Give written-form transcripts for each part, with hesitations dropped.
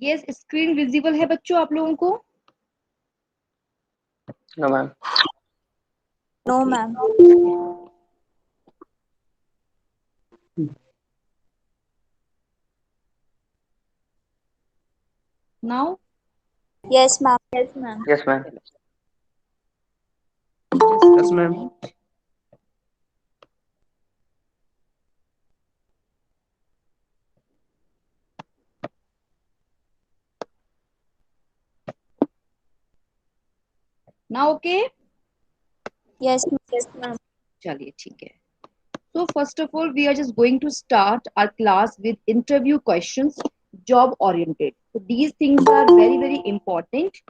Yes, screen visible है बच्चों आप लोगों को? No ma'am. No Okay. Ma'am. Now, yes ma'am. Yes ma'am. Yes ma'am. just yes a ma'am. minute. Now okay? Yes ma'am. चलिए ठीक है. So first of all, we are just going to start our class with interview questions, job oriented. So these things are very very important.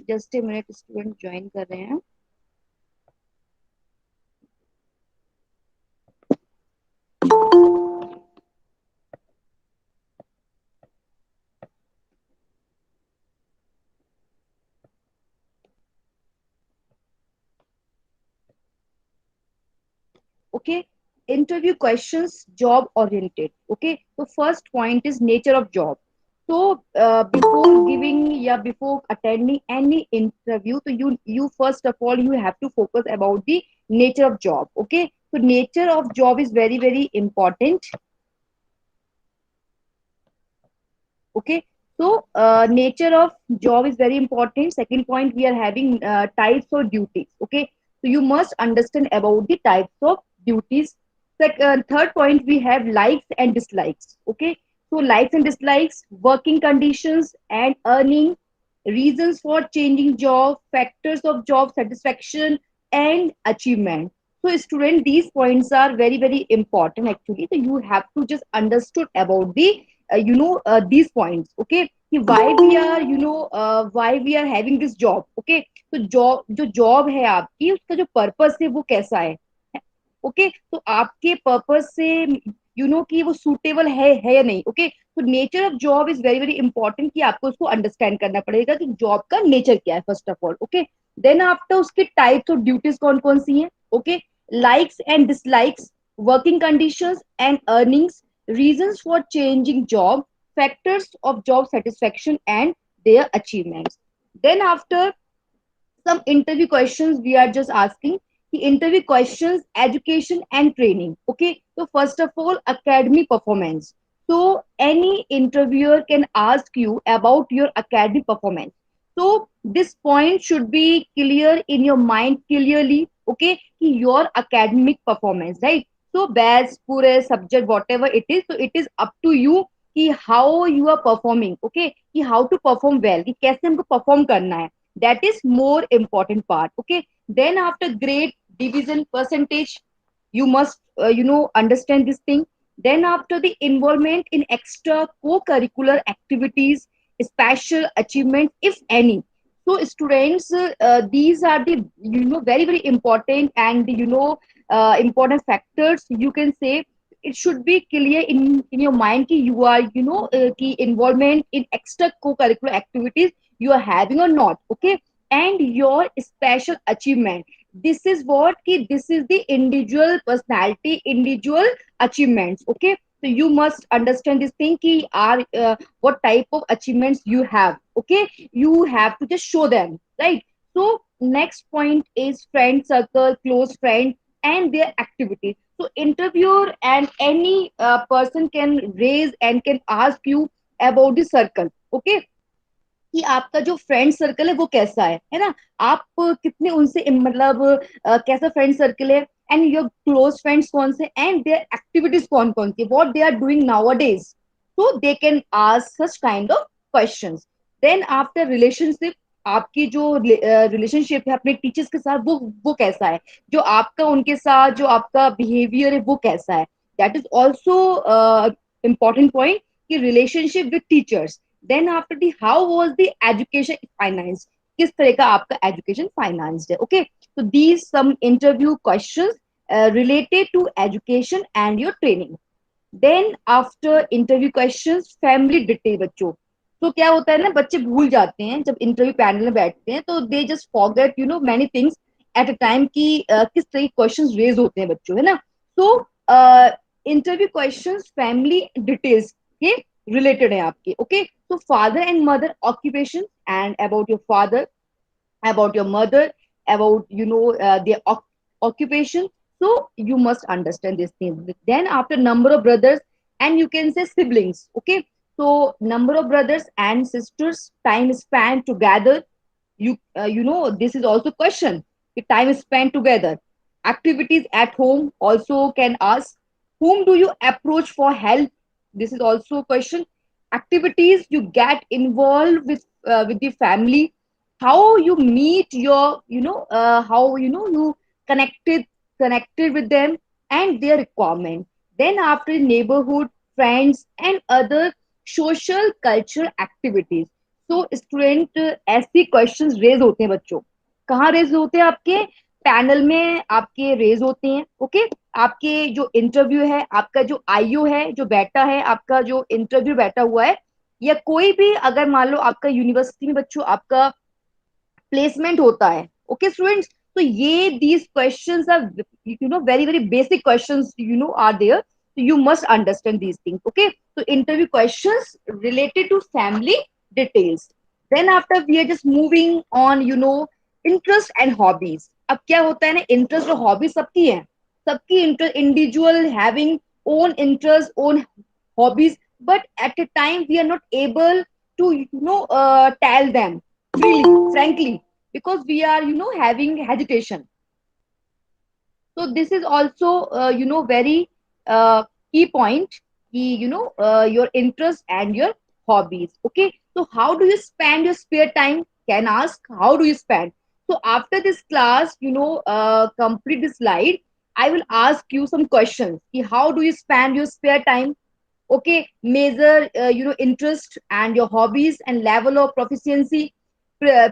Just a minute, student join कर रहे हैं. Okay, interview questions, job oriented. Okay, so first point is nature of job. So before giving, yeah, before attending any interview, so you first of all you have to focus about the nature of job. Okay, so nature of job is very very important. Okay, so nature of job is very important. Second point, we are having types of duties. Okay, so you must understand about the types of duties. Third point, we have likes and dislikes. Okay, so likes and dislikes, working conditions and earning, reasons for changing job, factors of job satisfaction and achievement. So student, these points are very very important actually. So you have to just understood about the these points. Okay, कि why we are why we are having this job. Okay, तो जो job है आपकी, उसका जो purpose है वो कैसा है. ओके, तो आपके पर्पस से कि वो सूटेबल है या नहीं. ओके, तो nature of job is very very important कि आपको उसको अंडरस्टैंड करना पड़ेगा कि जॉब का नेचर क्या है first of all. Okay, then after उसके टाइप्स ऑफ ड्यूटीज कौन कौन सी हैं. Okay, likes and dislikes, working conditions and earnings, reasons for changing job, factors of job satisfaction and their achievements. Then after some interview questions we are just asking. The interview questions, education and training. Okay, so first of all, academic performance. So any interviewer can ask you about your academic performance. So this point should be clear in your mind clearly. Okay, your academic performance, right? So best, poor subject, whatever it is, so it is up to you कि how you are performing. Okay, कि how to perform well, कि कैसे हमको perform करना है. That is more important part. Okay, then after grade, division, percentage, you must understand this thing. Then after the involvement in extra co-curricular activities, special achievement if any. So students, these are the very very important and important factors, you can say. It should be clear in your mind कि you are कि involvement in extra co-curricular activities you are having or not. Okay, and your special achievement, this is what ki this is the individual personality, individual achievements. Okay, so you must understand this thing ki are what type of achievements you have. Okay, you have to just show them, right? So next point is friend circle, close friend and their activities. So interviewer and any person can raise and can ask you about the circle. Okay, कि आपका जो friend circle है वो कैसा है ना. आप कितने उनसे मतलब कैसा फ्रेंड सर्कल है, एंड योर क्लोज फ्रेंड्स कौन से, एंड देयर एक्टिविटीज कौन कौन सी, what they are doing nowadays. So they can ask such kind of questions. Then after relationship, आपकी जो रिलेशनशिप है अपने टीचर्स के साथ वो कैसा है, जो आपका उनके साथ जो आपका बिहेवियर है वो कैसा है. That is also important point कि relationship with teachers. Then after the how was the education finance, किस तरह का आपका एजुकेशन फाइनेंस्ड है. Okay, so these some interview questions related to education and your training. Then after interview questions, family detail बच्चों. तो क्या होता है ना, बच्चे भूल जाते हैं जब इंटरव्यू पैनल में बैठते हैं, तो they just forget many things at a time कि किस तरह के क्वेश्चंस रेज होते हैं बच्चों, है ना. So interview questions family details के रिलेटेड है आपके. Okay, So father and mother occupation, and about your father, about your mother, about their occupation. So you must understand these things. Then after number of brothers, and you can say siblings. Okay, so number of brothers and sisters, time spent together. This is also question. The time spent together. Activities at home also can ask. Whom do you approach for help? This is also a question. Activities you get involved with the family. How you meet your how you connected with them and their requirement. Then after neighborhood, friends and other social cultural activities. तो student ऐसे questions raise होते हैं बच्चों, कहाँ raise होते हैं? आपके panel में आपके रेज होते हैं। ओके, आपके जो इंटरव्यू है, आपका जो आईओ है जो बैठा है, आपका जो इंटरव्यू बैठा हुआ है, या कोई भी अगर मान लो आपका यूनिवर्सिटी में बच्चों आपका प्लेसमेंट होता है। ओके स्टूडेंट्स, तो ये these questions are very very basic questions are there, so you must understand these things. Okay, so interview questions related to family details. Then after we are just moving on, interest and hobbies. अब क्या होता है ना, interest और hobby सबकी है, सबकी individual having own interest, own hobbies, but at a time we are not able to tell them freely, frankly, because we are having hesitation. So this is also very key point, your interest and your hobbies. Okay, so how do you spend your spare time? Can ask, how do you spend? So after this class, complete this slide, I will ask you some questions. How do you spend your spare time? Okay, measure interest and your hobbies and level of proficiency. Pre-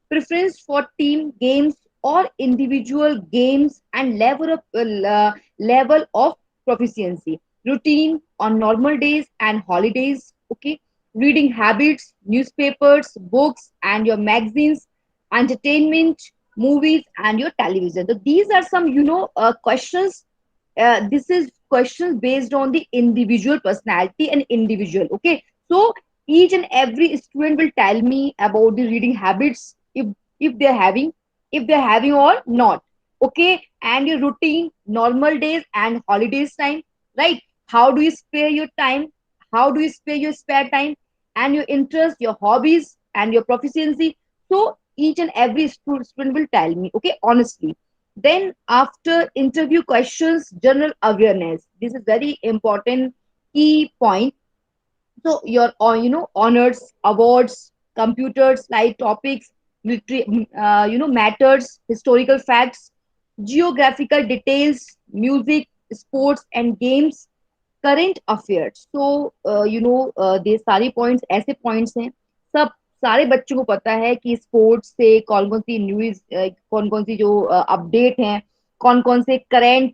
Preference for team games or individual games, and level of proficiency. Routine on normal days and holidays. Okay, reading habits, newspapers, books and your magazines, entertainment, movies and your television. So these are some questions. This is questions based on the individual personality and individual. Okay, so each and every student will tell me about the reading habits, if they're having, if they're having or not. Okay, and your routine, normal days and holidays time, right? How do you spare your time? How do you spare your spare time? And your interest, your hobbies and your proficiency. So each and every student will tell me, okay, honestly. Then after interview questions, general awareness. This is very important key point. So your honors, awards, computers, slide topics, military, matters, historical facts, geographical details, music, sports and games, current affairs. तो ये सारे points ऐसे points हैं, सब सारे बच्चों को पता है कि स्पोर्ट्स से कौन कौन सी न्यूज, कौन कौन सी जो अपडेट हैं, कौन कौन से करंट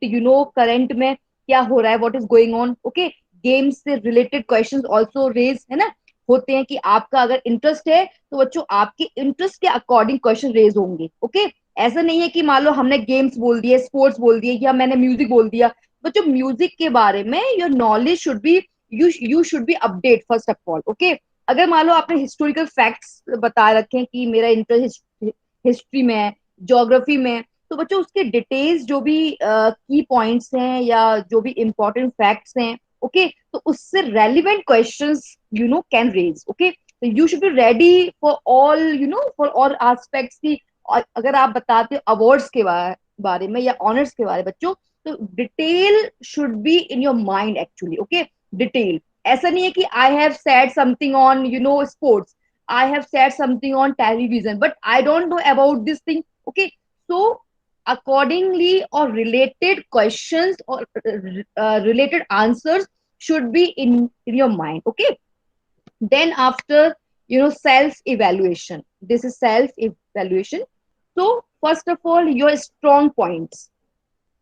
करंट में क्या हो रहा है, what is going on. Okay, games से रिलेटेड क्वेश्चंस आल्सो रेज है ना, होते हैं कि आपका अगर इंटरेस्ट है तो बच्चों आपके इंटरेस्ट के अकॉर्डिंग क्वेश्चन रेज होंगे। ओके, ऐसा नहीं है कि मान लो हमने गेम्स बोल दिए, स्पोर्ट्स बोल दिए, या मैंने म्यूजिक बोल दिया, बच्चों म्यूजिक के बारे में your knowledge should be, you should B update first of all. Okay, अगर मान लो आपने हिस्टोरिकल फैक्ट्स बता रखे हैं कि मेरा इंटरेस्ट हिस्ट्री में है, ज्योग्राफी में है, तो बच्चों उसके डिटेल्स जो भी की पॉइंट्स हैं या जो भी इंपॉर्टेंट फैक्ट्स हैं, ओके, तो उससे relevant questions can raise. Okay, तो you should be ready for all, for all aspects की। और अगर आप बताते हो अवार्ड्स के बारे में या ऑनर्स के बारे में बच्चों, तो detail should be in your mind actually. Okay, detail, ऐसा नहीं है कि I have said something on sports, I have said something on television, but I don't know about this thing. Okay, so accordingly or related questions or related answers should be in your mind। Okay, then after self evaluation, this is self evaluation. So first of all, your strong points,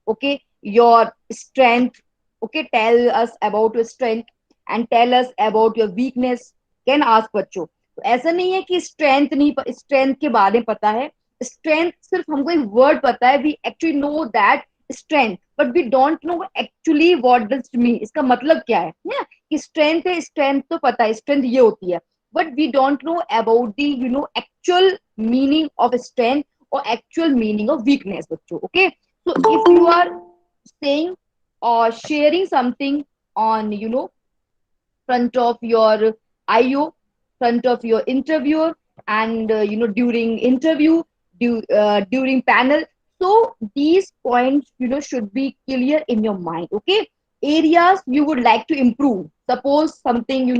okay, your strength, okay, tell us about your strength and tell us about your weakness, can ask बच्चों। तो ऐसा नहीं है कि strength नहीं, strength के बारे में पता है, स्ट्रेंथ सिर्फ हमको एक वर्ड पता है, we actually know that strength, but we don't know actually what does mean, इसका मतलब क्या है ना, कि स्ट्रेंथ है, स्ट्रेंथ तो पता है, स्ट्रेंथ ये होती है, but we don't know about the actual meaning of strength or actual meaning of weakness bachcho. Okay, so if you are saying or sharing something on front of your IO, front of your interviewer, and during interview, during panel. So these points should be clear in your mind. Okay, areas you would like to improve. Suppose something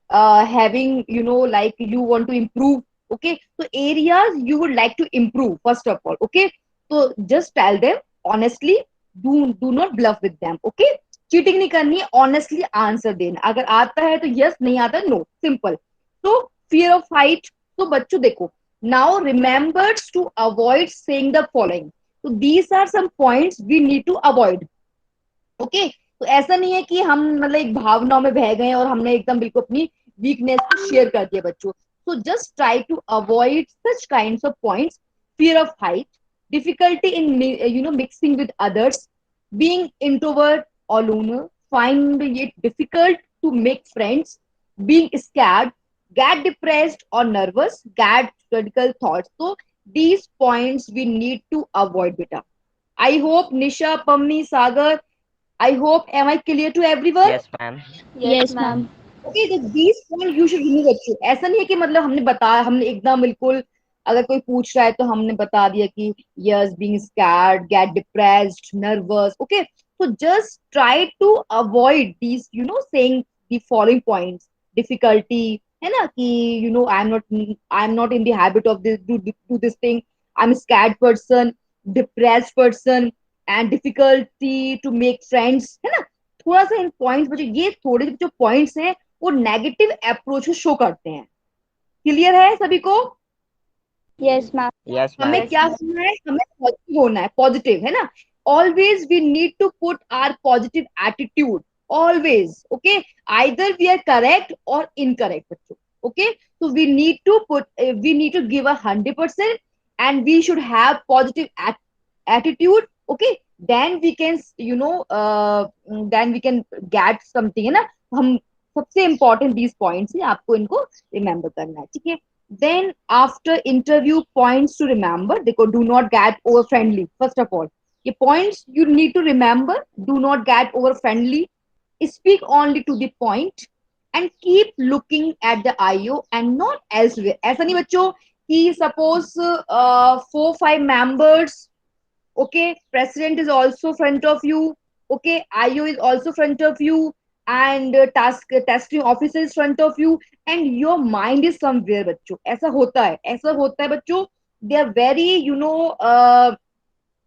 having like you want to improve. Okay, so areas you would like to improve first of all. Okay, so just tell them honestly. Do not bluff with them. Okay, cheating नहीं करनी है, honestly answer देना, अगर आता है तो yes, नहीं आता नो, सिंपल. तो फियर ऑफ हाइट. तो बच्चों देखो, now remembers to avoid saying the following. तो these are some points we need to avoid. Okay, तो ऐसा नहीं है कि हम मतलब एक भावनाओं में बह गए और हमने एकदम बिल्कुल अपनी वीकनेस को शेयर कर दिया बच्चों. So just try to avoid such kinds of points. Fear of height, difficulty in mixing with others, being introvert or loner, find it difficult to make friends, being scared, get depressed or nervous, get critical thoughts. So these points we need to avoid, beta. I hope Nisha, Pamni, Sagar, I hope, am I clear to everyone? Yes, ma'am. Yes, ma'am. Okay, तो these point you should remove बच्चों. ऐसा नहीं है कि मतलब हमने बताया, हमने एकदम बिल्कुल अगर कोई पूछ रहा है तो हमने बता दिया कि yes, being scared, get depressed, nervous. Okay, so just try to avoid these saying the following points. Difficulty है ना, कि I'm not in the habit of this, do this thing. I'm a scared person, depressed person, and difficulty to make friends, है ना. थोड़ा सा इन points बच्चों, ये थोड़े जो पॉइंट्स हैं वो नेगेटिव अप्रोच शो करते हैं. क्लियर है सभी को? Yes, ma'am. Yes, हमें ma'am. क्या होना है, हमें पॉजिटिव होना है, पॉजिटिव है ना. Always we need to put our positive attitude, always. Okay, either we are correct और इनकरेक्ट बच्चों. Okay, so we need to give a 100% and we should have positive attitude. Okay, then we can then we can get something है ना. हम सबसे important these points है, आपको इनको remember करना है. ठीक है, then after interview points to remember, देखो, do not get over friendly. First of all, ये points you need to remember. Do not get over friendly, speak only to the point, and keep looking at the IO and not elsewhere. ऐसा नहीं बच्चों कि suppose 4-5 members, okay, president is also front of you, okay, IO is also front of you, and testing officer is front of you, and your mind is somewhere बच्चों. ऐसा होता है, ऐसा होता है बच्चों. They are very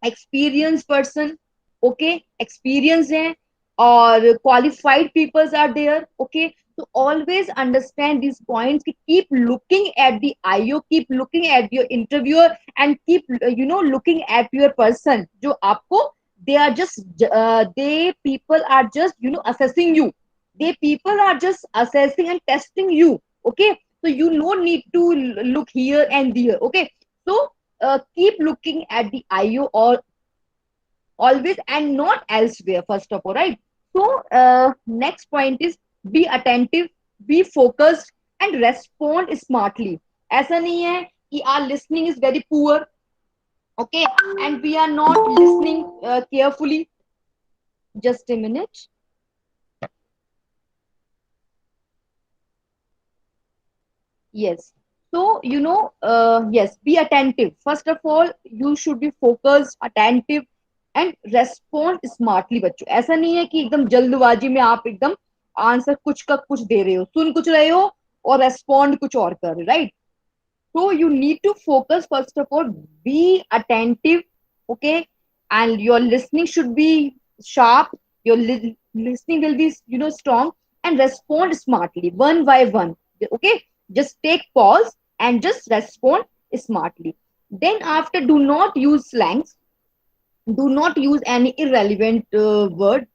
experienced person. Okay, experienced हैं, और qualified peoples are there. Okay, so always understand these points. Keep looking at the IO, keep looking at your interviewer, and keep looking at your person जो आपको, they are just they people are just assessing you. They people are just assessing and testing you. Okay, so you no need to look here and there. Okay, so keep looking at the IO or always and not elsewhere, first of all, right? So next point is be attentive, be focused, and respond smartly. ऐसा नहीं है कि our listening is very poor, okay, and we are not listening carefully. Just a minute. Yes. So, yes, be attentive. First of all, you should be focused, attentive, and respond smartly बच्चों. ऐसा नहीं है कि एकदम जल्दबाजी में आप एकदम आंसर कुछ का कुछ दे रहे हो, सुन कुछ रहे हो और रेस्पॉन्ड कुछ और कर रहे हो, right. So you need to focus first of all, be attentive, okay, and your listening should be sharp. Your listening will be strong, and respond smartly one by one. Okay, just take pause and just respond smartly. Then after, do not use slangs, do not use any irrelevant word,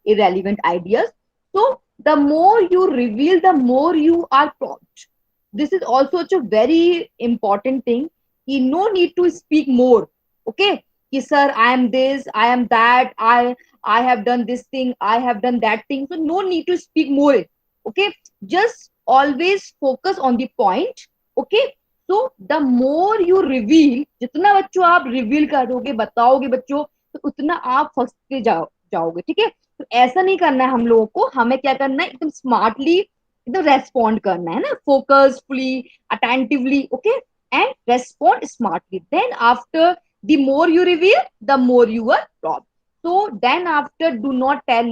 irrelevant ideas. So the more you reveal, the more you are prompt. This is also a very important thing. No need to speak more. Okay, sir, I am this, I am that, I have done this thing, I have done that thing. So no need to speak more. Okay, just always focus on the point. Okay, so the more you reveal, जितना बच्चों आप reveal करोगे, बताओगे बच्चों, तो उतना आप फंसते जाओगे. ठीक है, तो ऐसा नहीं करना है हम लोगों को. हमें क्या करना है, एकदम स्मार्टली एकदम रेस्पॉन्ड करना है ना, focusfully, attentively. Okay, and respond smartly. Then after, the more you reveal, the more you are robbed. So then after, do not tell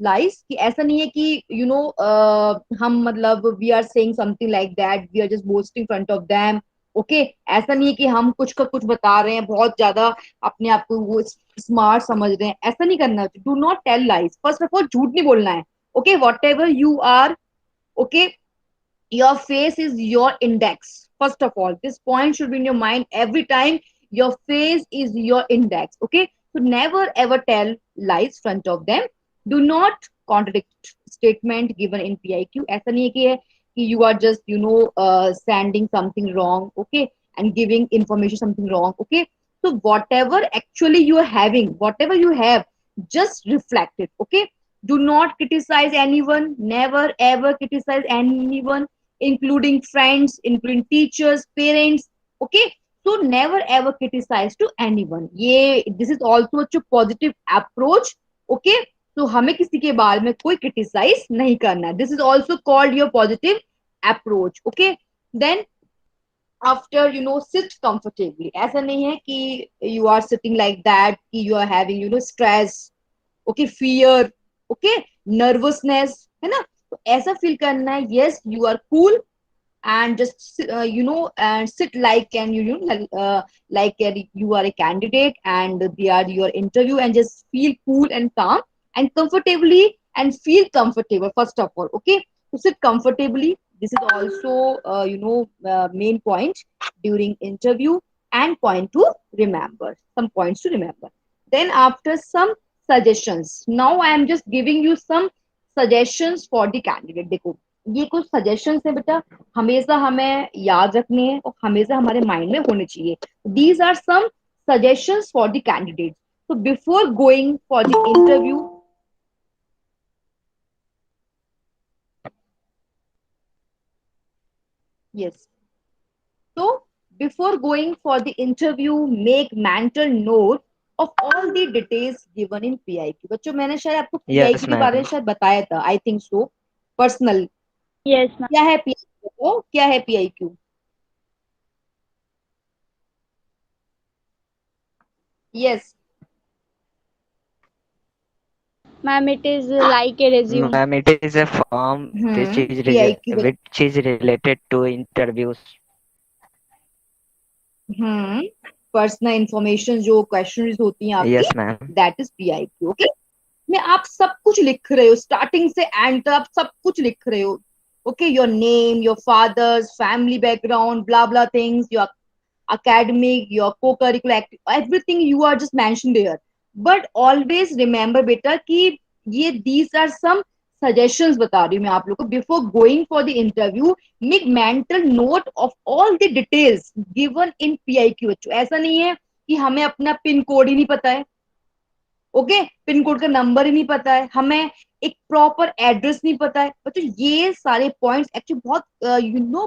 lies. कि ऐसा नहीं है कि हम मतलब we are saying something like that, we are just boasting front of them. Okay, ऐसा नहीं है कि हम कुछ का कुछ बता रहे हैं, बहुत ज्यादा अपने आप को वो स्मार्ट समझ रहे हैं. ऐसा नहीं करना. Do not tell lies. First of all, झूठ नहीं बोलना है. Okay, whatever you are, okay, your face is your index. First of all, this point should be in your mind every time. Your face is your index. Okay, so never ever tell lies front of them. Do not contradict statement given in PIQ. ऐसा नहीं है कि you are just sending something wrong. Okay, and giving information something wrong. Okay, so whatever actually you are having, whatever you have, just reflect it. Okay, do not criticize anyone. Never ever criticize anyone, including friends, including teachers, parents. Okay, so never ever criticize to anyone. ये this is also a positive approach. Okay, so हमें किसी के बारे में कोई criticize नहीं करना है. This is also called your positive approach. Okay, then after, sit comfortably. ऐसा नहीं है कि you are sitting like that कि you are having stress, okay, fear, okay, nervousness, है ना. तो ऐसा फील करना है, yes, you are cool, and just and sit like, and like you are a candidate and they are your interview, and just feel cool and calm and comfortably, and feel comfortable first of all. Okay, to sit comfortably, this is also main point during interview, and point to remember, some points to remember. Then after, some suggestions. Now I am just giving you some suggestions for the candidate. देखो, ये कुछ suggestions है बेटा, हमेशा हमें याद रखने हैं और हमेशा हमारे माइंड में होने चाहिए. These are some suggestions for the candidate. So before going for the interview, yes. So before going for the interview, make mental note of all the details given in PIQ. बच्चों, मैंने शायद आपको Yes, PIQ के बारे में ma'am. शायद बताया था, I think so. Personal, Yes, ma'am. क्या है PIQ? क्या है PIQ? Yes. Ma'am, it is like a resume. Ma'am, it is a form PIQ. which is related to interviews. Personal information जो क्वेश्चन होती हैं आपकी, Yes, ma'am. That is PIQ. Okay, में आप सब कुछ लिख रहे हो, स्टार्टिंग से एंड तक आप सब कुछ लिख रहे हो. Okay, your name, your fathers family background, blah blah things, your academic, your co-curricular activity, everything you are just mentioned there. But always remember बेटा कि ये these are some suggestions बता रही हूँ मैं आप लोग को. Before going for the interview, make mental note of all the details given in PIQ. बच्चों, ऐसा नहीं है कि हमें अपना पिन कोड ही नहीं पता है. ओके, पिन कोड का नंबर ही नहीं पता है, हमें एक प्रॉपर एड्रेस नहीं पता है. बच्चों, ये सारे पॉइंट्स एक्चुअली बहुत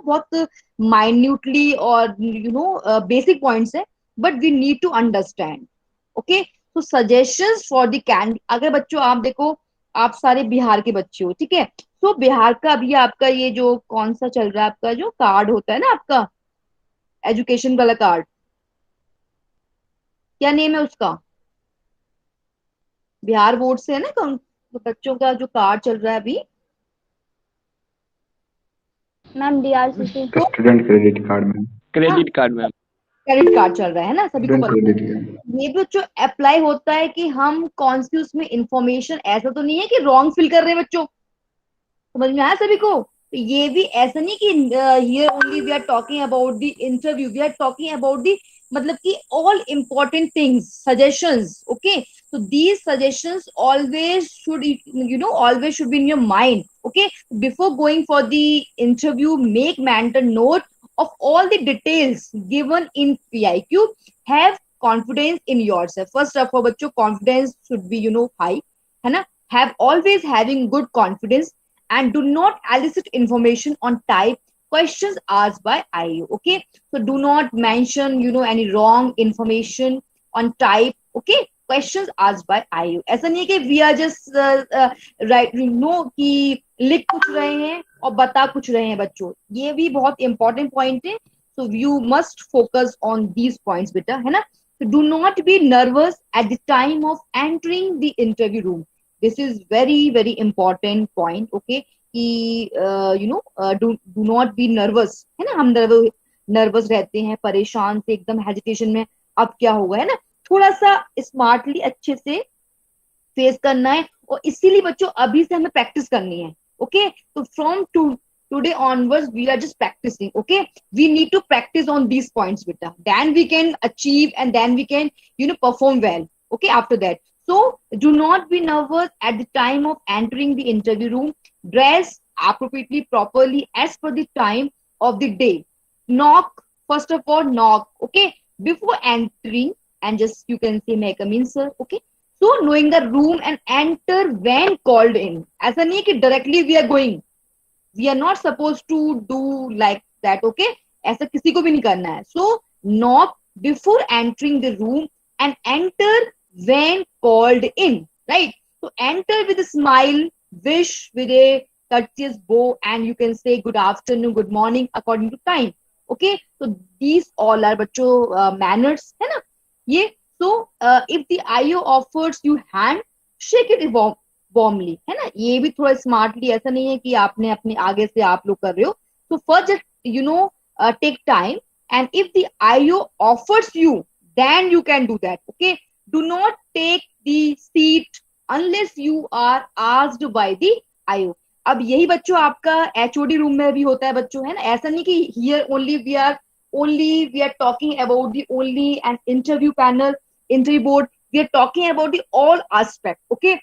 बहुत माइन्यूटली और बेसिक पॉइंट्स है, but we need to understand. Okay, तो सजेशंस फॉर द कैंड. अगर बच्चों आप देखो, आप सारे बिहार के बच्चे हो, ठीक है, तो बिहार का अभी आपका ये जो कौन सा चल रहा है, आपका जो कार्ड होता है ना, आपका एजुकेशन वाला कार्ड, क्या नेम है उसका? बिहार बोर्ड से है ना, तो बच्चों का जो कार्ड चल रहा है अभी, Ma'am, DRCC. Student credit card में. Credit card ma'am. Credit card चल रहा है ना, सभी को स्टूडेंट पता क्रेडिट है. कार्ड. ये भी जो अप्लाई होता है कि हम कौन सी उसमें इंफॉर्मेशन, ऐसा तो नहीं है कि रॉन्ग फिल कर रहे हैं बच्चों, समझ में आया सभी को? तो ये भी ऐसा नहीं कि here only we are talking about the interview, we are talking about the, मतलब कि all important things, suggestions. Okay, so these suggestions always should always should be in your mind. Okay, before going for the interview, make mental note of all the details given in PIQ. Have confidence in yourself. First of all, बच्चों, confidence should be high, है ना. Have always having good confidence, and do not elicit information on type questions asked by IU. Okay, so do not mention any wrong information on type. Okay, questions asked by IU. ऐसा नहीं है कि we are just right कि लिख कुछ रहे हैं और बता कुछ रहे हैं बच्चों, ये भी बहुत इंपॉर्टेंट पॉइंट है. So you must focus on these points, beta, है ना? So do not be nervous at the time of entering the interview room. This is very important point. Okay, कि do not be nervous, है ना? हम nervous रहते हैं, परेशान से एकदम hesitation में, अब क्या होगा, है ना? थोड़ा सा स्मार्टली अच्छे से फेस करना है, और इसीलिए बच्चों अभी से हमें प्रैक्टिस करनी है. ओके, तो from today onwards we are just practicing. Okay, we need to practice on these points, beta, then we can achieve and then we can perform well. Okay, after that, so do not be nervous at the time of entering the interview room. Dress appropriately, properly, as per the time of the day. Knock, first of all, knock. Okay, before entering, and just you can say may I come in, sir. Okay, so knowing the room and enter when called in. ऐसा नहीं कि directly we are going. We are not supposed to do like that. Okay, ऐसा किसी को भी नहीं करना है. So knock before entering the room and enter when called in. Right. So enter with a smile, wish with a courteous bow, and you can say good afternoon, good morning according to time. Okay. So these all are बच्चों manners, है ना ये. So if the IO offers you hand, shake it warmly, है ना. ये भी थोड़ा smartly, ऐसा नहीं है कि आपने अपने आगे से आप लोग कर रहे हो. So first just take time, and if the IO offers you, then you can do that. Okay, do not take the seat unless you are asked by the IO. अब यही बच्चों आपका HOD रूम में भी होता है बच्चों, है ना. ऐसा नहीं कि here only we are talking about the only an interview panel, interview board. We are talking about the all aspect. Okay,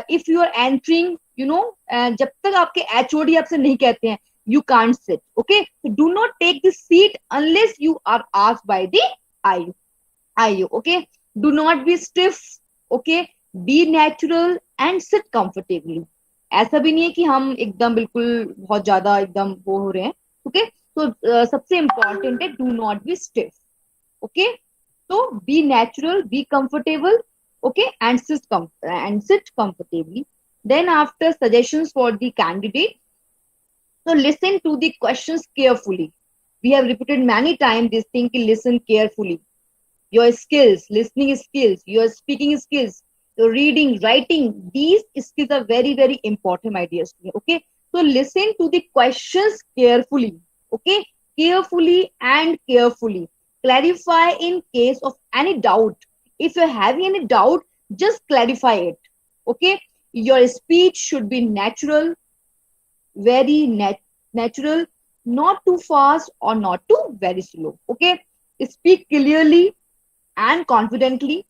if you are entering, जब तक आपके HOD आपसे नहीं कहते हैं, you can't sit. Okay, so do not take the seat unless you are asked by the IU. Okay, do not be stiff. Okay, be natural and sit comfortably. ऐसा भी नहीं है कि हम एकदम बिल्कुल बहुत ज्यादा एकदम वो हो रहे हैं. Okay, so सबसे important है do not be stiff. Okay, so be natural, be comfortable. Okay, and sit comfortably. Then after suggestions for the candidate, so listen to the questions carefully. We have repeated many times this thing, listen carefully. Your skills, listening skills, your speaking skills, your reading, writing, these skills are very important, my dear student. Okay, so listen to the questions carefully. Okay, carefully and carefully. Clarify in case of any doubt. If you're having any doubt, just clarify it. Okay, your speech should be natural, very natural, not too fast or not too very slow. Okay, speak clearly and confidently,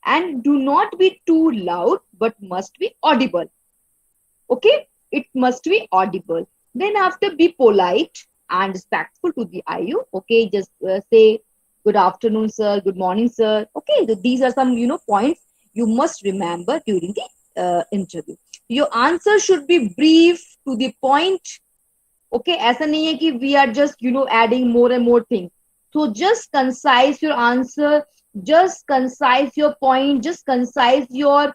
and do not be too loud but must be audible. Okay, it must be audible. Then after, be polite and respectful to the IU. Okay, just say good afternoon, sir, good morning, sir. Okay, so these are some points you must remember during the interview. Your answer should be brief, to the point. Okay, ऐसा नहीं है कि we are just adding more and more things. So just concise your answer, just concise your point, just concise your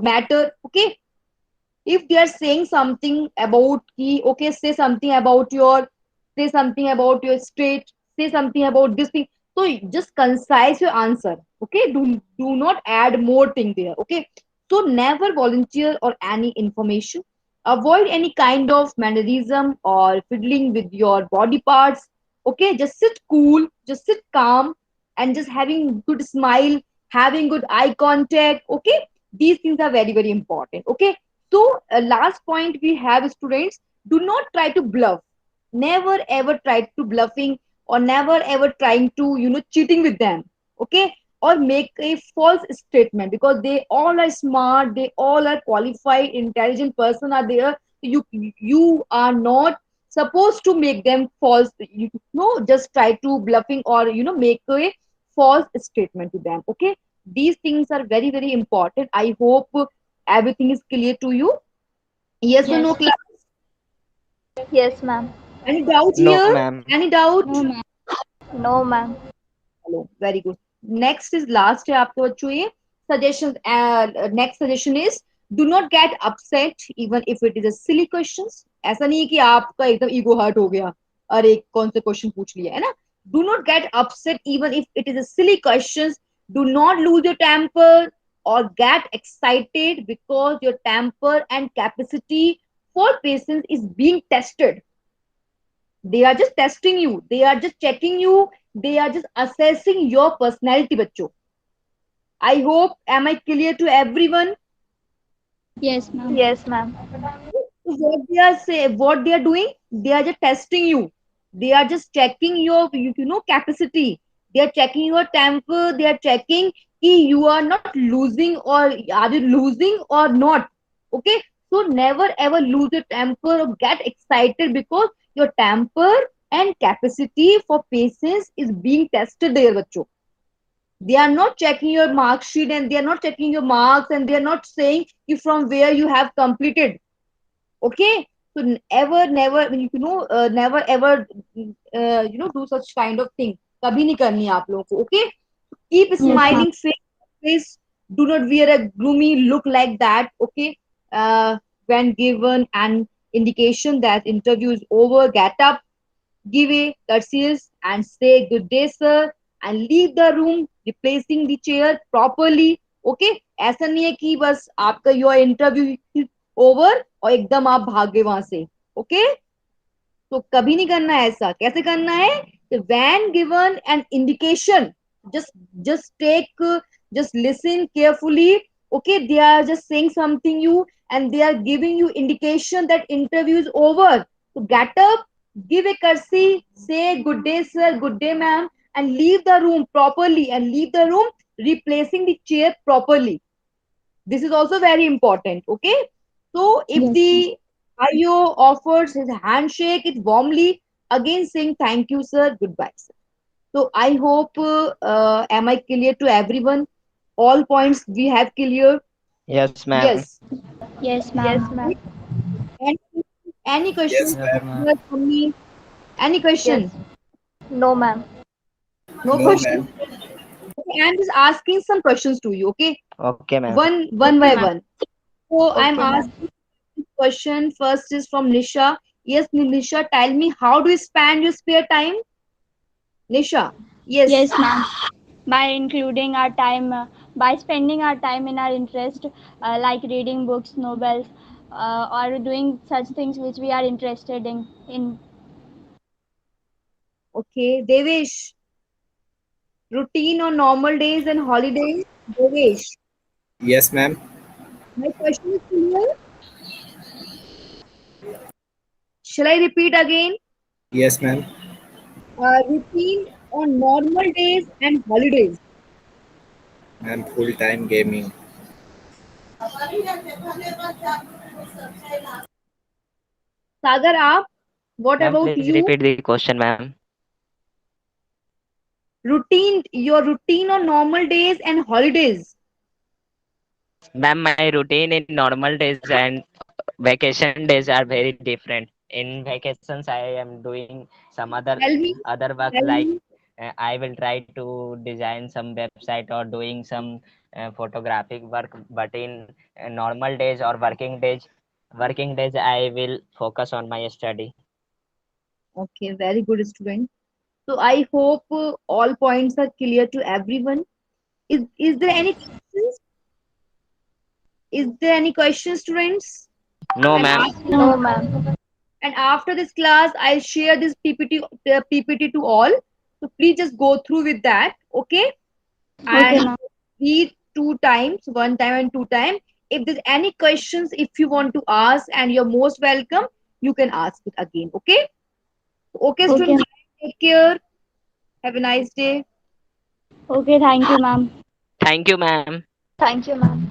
matter. Okay, if they are saying something about okay, say something about your state, say something about this thing, so just concise your answer. Okay, do not add more thing there. Okay, so never volunteer or any information. Avoid any kind of mannerism or fiddling with your body parts. Okay, just sit cool, just sit calm, and just having good smile, having good eye contact. Okay, these things are very important. Okay, so last point we have, students, do not try to bluff. Never ever try to bluffing, or never ever trying to cheating with them. Okay, or make a false statement, because they all are smart, they all are qualified, intelligent person are there. You are not supposed to make them false. Just try to bluffing, or make a false statement to them. Okay, these things are very important. I hope Everything is clear to you? Yes or no, Yes. class? Yes, ma'am. Any doubt No, here? ma'am. Any doubt? No, ma'am. No, ma'am. Hello, very good. Next is last है आपके बच्चों ये suggestion. Next suggestion is do not get upset even if it is a silly questions. ऐसा नहीं है कि आपका एकदम ego hurt हो गया, अरे कौन सा क्वेश्चन पूछ लिया है ना. Do not get upset even if it is a silly questions. Do not lose your temper or get excited because your temper and capacity for patience is being tested. They are just testing you, they are just checking you, they are just assessing your personality bachcho. I hope, am I clear to everyone? Yes, ma'am. Yes, ma'am. So what they are say, what they are doing, they are just testing you, they are just checking your capacity, they are checking your temper, they are checking कि you are not losing or are you losing or not. Okay, so never ever lose your temper or get excited because your temper and capacity for patience is being tested there bachcho. They are not checking your mark sheet and they are not checking your marks and they are not saying you from where you have completed. Okay, so ever never never ever do such kind of thing. कभी नहीं करनी है आप लोगों को. Okay, keep Yes, ma'am. smiling face, do not wear a gloomy look like that. Okay, when given an indication that interview is over, get up, give a courteous and say good day sir and leave the room replacing the chair properly. Okay, ऐसा नहीं है कि बस आपका your interview over और एकदम आप भाग गए वहां से. ओके, तो कभी नहीं करना है ऐसा. कैसे करना है? When given an indication, just just take just listen carefully. Okay, they are just saying something you and they are giving you indication that interview is over. So get up, give a courtesy, say good day sir, good day ma'am, and leave the room properly and leave the room replacing the chair properly. This is also very important. Okay, so if Yes, ma'am. the IO offers his handshake, it warmly again saying thank you, sir, goodbye, sir. So I hope, am I clear to everyone? All points we have clear. Yes, ma'am. Yes. Yes, Yes, ma'am. ma'am. Any, any question Yes, Yes, ma'am. ma'am. from me? Any Yes. question? No, ma'am. No No, question. ma'am. Okay, I'm just asking some questions to you. Okay, Okay, ma'am. one Okay, by ma'am. one. So I'm Okay, ma'am. asking question. First is from Nisha. Yes, Nisha, tell me how do you spend your spare time? Nisha. Yes. Yes, ma'am. By including our time, by spending our time in our interest, like reading books, novels, or doing such things which we are interested in. Okay. Devesh. Routine on normal days and holidays. Devesh. Yes, ma'am. My question is clear. Shall I repeat again? Yes, ma'am. Routine on normal days and holidays. Ma'am, full time gaming. Sagar, आप? What Ma'am, about please you? repeat the question, ma'am. Routine, your routine on normal days and holidays. Ma'am, my routine in normal days and vacation days are very different. In vacations, I am doing some Tell me, other work tell like me. I will try to design some website or doing some photographic work. But in normal days or working days, I will focus on my study. Okay, very good student. So I hope all points are clear to everyone. Is there any questions? Is there any questions, students? No, And ma'am. after No, No. ma'am. and after this class, I'll share this PPT to all. So please just go through with that, okay? Okay, And ma'am. read two times, one time and two time. If there's any questions, if you want to ask, and you're most welcome, you can ask it again, okay? Okay, Okay, students, take care. Have a nice day. okay. Thank you, ma'am. Thank you, ma'am. Thank you, ma'am.